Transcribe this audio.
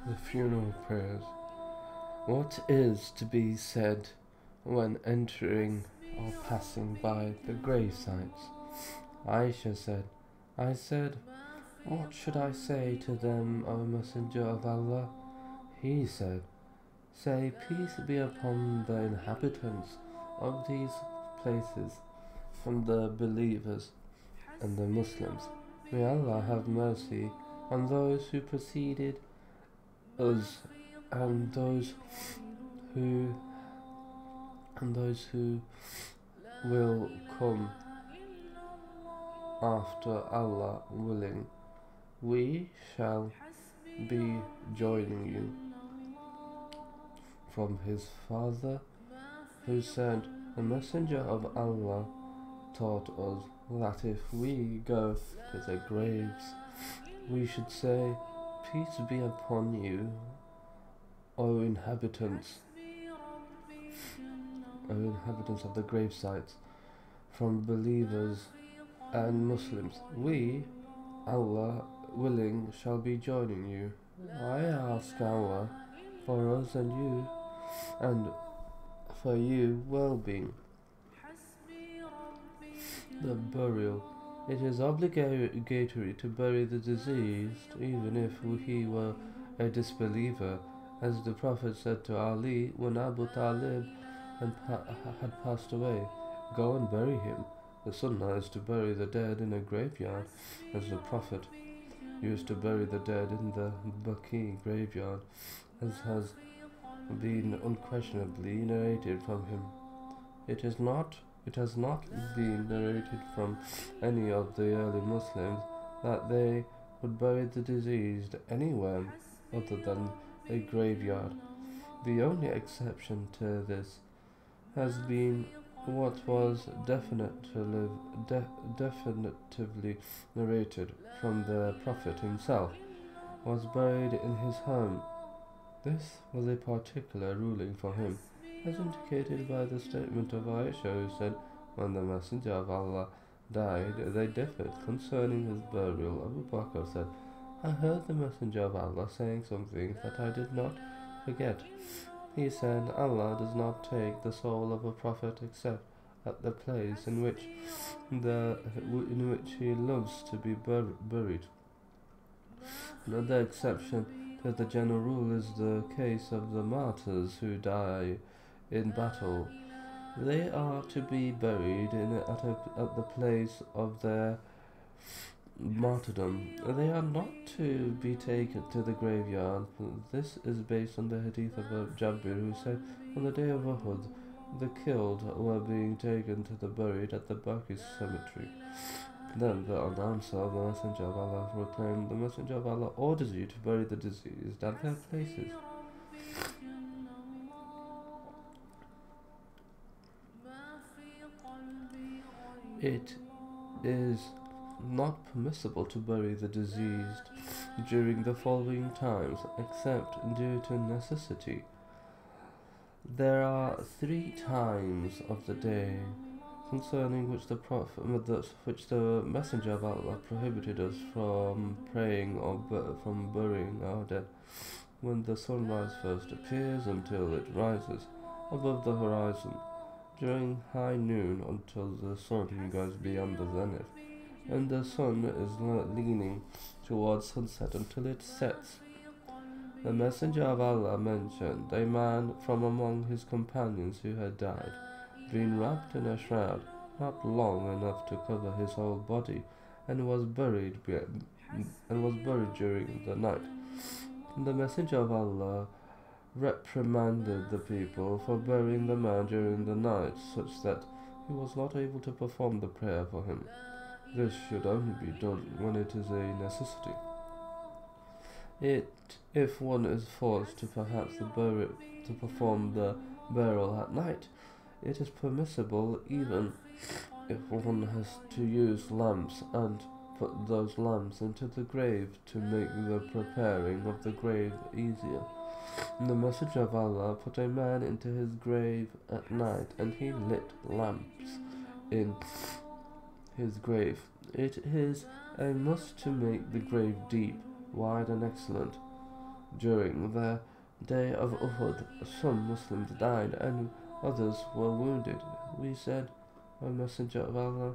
The funeral prayers. What is to be said when entering or passing by the grave sites? Aisha said, I said, what should I say to them, O Messenger of Allah? He said, say, peace be upon the inhabitants of these places from the believers and the Muslims. May Allah have mercy on those who preceded us and those who will come after, Allah willing. We shall be joining you. From his father, who said, the Messenger of Allah taught us that if we go to the graves, we should say, peace be upon you, O inhabitants of the grave sites, from believers and Muslims. We, Allah willing, shall be joining you. I ask Allah for us and you, and for you well-being. The burial. It is obligatory to bury the deceased, even if he were a disbeliever, as the Prophet said to Ali when Abu Talib had passed away, go and bury him. The sunnah is to bury the dead in a graveyard, as the Prophet used to bury the dead in the Baqi graveyard, as has been unquestionably narrated from him. It has not been narrated from any of the early Muslims that they would bury the deceased anywhere other than a graveyard. The only exception to this has been what was definitively narrated from the Prophet himself, was buried in his home. This was a particular ruling for him, as indicated by the statement of Aisha, who said, when the Messenger of Allah died, they differed concerning his burial. Abu Bakr said, I heard the Messenger of Allah saying something that I did not forget. He said, Allah does not take the soul of a prophet except at the place in which he loves to be buried. Another exception to the general rule is the case of the martyrs who die in battle. They are to be buried at the place of their martyrdom. They are not to be taken to the graveyard. This is based on the hadith of Jabir, who said, on the day of Uhud, the killed were being taken to the buried at the Baqi cemetery. Then the announcer of the Messenger of Allah proclaimed, the Messenger of Allah orders you to bury the deceased at their places. It is not permissible to bury the deceased during the following times, except due to necessity. There are 3 times of the day concerning which the Messenger of Allah prohibited us from praying or from burying our dead. When the sunrise first appears until it rises above the horizon, during high noon until the sun goes beyond the zenith, and the sun is leaning towards sunset until it sets. The Messenger of Allah mentioned a man from among his companions who had died, being wrapped in a shroud not long enough to cover his whole body, and was buried during the night. The Messenger of Allah reprimanded the people for burying the man during the night, such that he was not able to perform the prayer for him. This should only be done when it is a necessity. If one is forced to perform the burial at night, it is permissible, even if one has to use lamps and put those lamps into the grave to make the preparing of the grave easier. The Messenger of Allah put a man into his grave at night, and he lit lamps in his grave. It is a must to make the grave deep, wide, and excellent. During the day of Uhud, some Muslims died and others were wounded. We said, O Messenger of Allah,